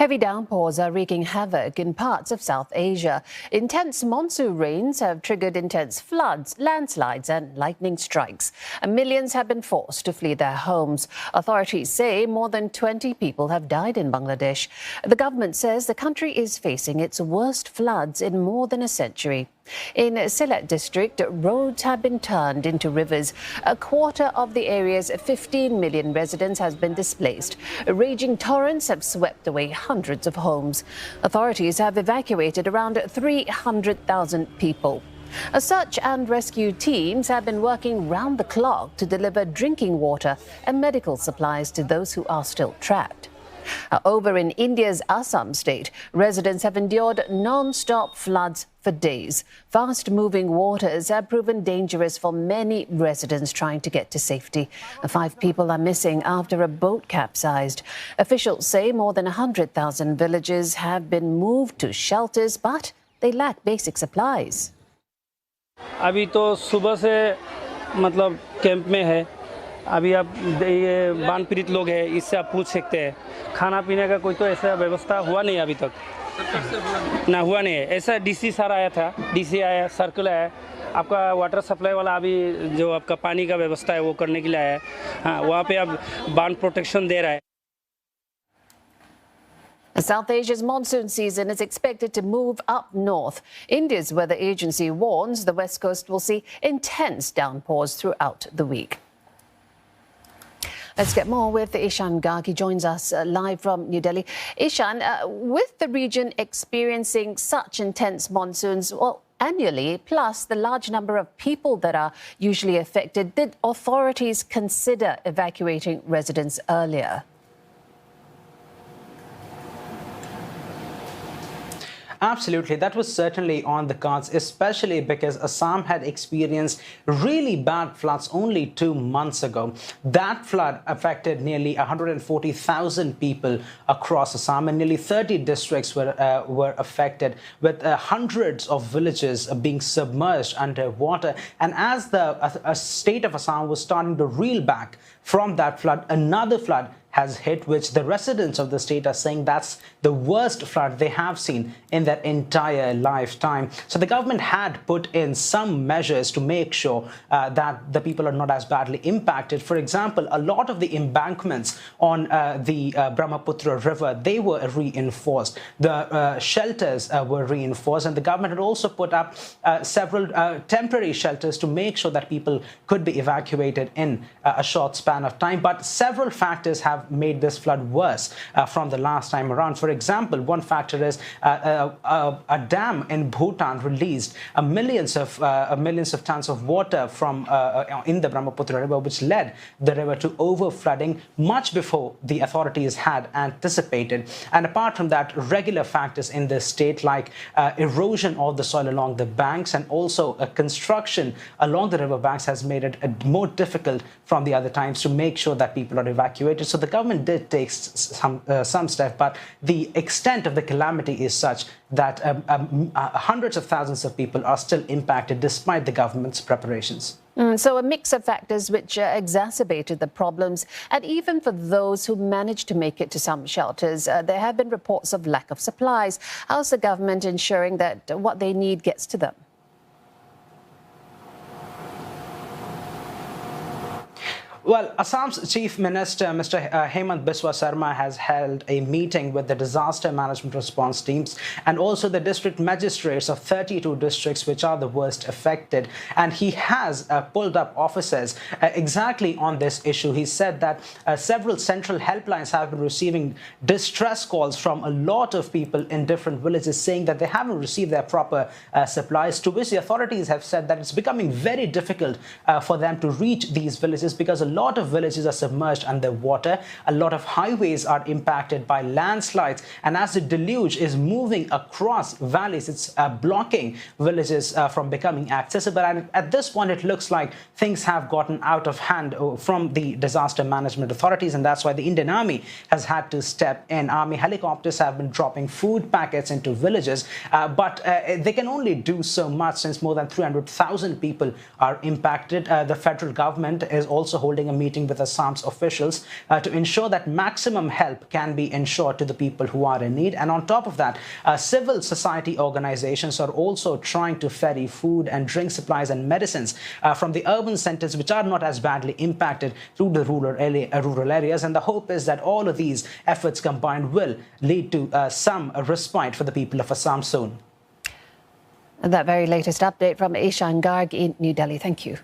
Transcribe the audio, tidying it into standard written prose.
Heavy downpours are wreaking havoc in parts of South Asia. Intense monsoon rains have triggered intense floods, landslides and lightning strikes. And millions have been forced to flee their homes. Authorities say more than 20 people have died in Bangladesh. The government says the country is facing its worst floods in more than a century. In Sylhet district, roads have been turned into rivers. A quarter of the area's 15 million residents has been displaced. Raging torrents have swept away hundreds of homes. Authorities have evacuated around 300,000 people. Search and rescue teams have been working round the clock to deliver drinking water and medical supplies to those who are still trapped. Over in India's Assam state, residents have endured non-stop floods for days. Fast-moving waters have proven dangerous for many residents trying to get to safety. 5 people are missing after a boat capsized. Officials say more than 100,000 villages have been moved to shelters, but they lack basic supplies. अभी तो सुबह से मतलब camp में है. अभी आप ये बाढ़ पीड़ित लोग हैं, इससे आप पूछ सकते हैं. खाना पीने का कोई तो ऐसा व्यवस्था हुआ नहीं अभी तक. ना हुआ नहीं है. ऐसा डीसी सारा आया था, डीसी आया, सर्कल आया. आपका वाटर सप्लाई वाला अभी जो आपका पानी का व्यवस्था है वो करने के लिए आया है. हाँ, वहाँ पे अब बाढ़ प्रोटेक्शन दे रहा है. South Asia's monsoon season is expected to move up north. India's weather agency warns the west coast will see intense downpours throughout the week. Let's get more with Ishan Garg. He joins us live from New Delhi. Ishan, with the region experiencing such intense monsoons, annually, plus the large number of people that are usually affected, did authorities consider evacuating residents earlier? Absolutely, that was certainly on the cards, especially because Assam had experienced really bad floods only 2 months ago. That flood affected nearly 140,000 people across Assam, and nearly 30 districts were affected, with hundreds of villages being submerged underwater. And as the state of Assam was starting to reel back from that flood, another flood has hit, which the residents of the state are saying that's the worst flood they have seen in their entire lifetime. So the government had put in some measures to make sure that the people are not as badly impacted. For example, a lot of the embankments on the Brahmaputra River, they were reinforced. The shelters were reinforced, and the government had also put up several temporary shelters to make sure that people could be evacuated in a short span of time. But several factors have made this flood worse from the last time around. For example, one factor is a dam in Bhutan released millions of tons of water from in the Brahmaputra River, which led the river to overflooding much before the authorities had anticipated. And apart from that, regular factors in the state like erosion of the soil along the banks and also construction along the river banks has made it more difficult from the other times to make sure that people are evacuated. So the government did take some steps, but the extent of the calamity is such that hundreds of thousands of people are still impacted despite the government's preparations. So a mix of factors which exacerbated the problems. And even for those who managed to make it to some shelters, there have been reports of lack of supplies. How's the government ensuring that what they need gets to them? Well, Assam's Chief Minister, Mr. Hemant Biswa Sarma, has held a meeting with the disaster management response teams and also the district magistrates of 32 districts which are the worst affected. And he has pulled up officers exactly on this issue. He said that several central helplines have been receiving distress calls from a lot of people in different villages saying that they haven't received their proper supplies, to which the authorities have said that it's becoming very difficult for them to reach these villages because a lot of villages are submerged underwater. A lot of highways are impacted by landslides, and as the deluge is moving across valleys, it's blocking villages from becoming accessible. And at this point, it looks like things have gotten out of hand from the disaster management authorities, and that's why the Indian Army has had to step in. Army helicopters have been dropping food packets into villages, but they can only do so much since more than 300,000 people are impacted. The federal government is also holding holding a meeting with Assam's officials to ensure that maximum help can be ensured to the people who are in need. And on top of that, civil society organizations are also trying to ferry food and drink supplies and medicines from the urban centers, which are not as badly impacted, through the rural areas. And the hope is that all of these efforts combined will lead to some respite for the people of Assam soon. And that very latest update from Ishan Garg in New Delhi. Thank you.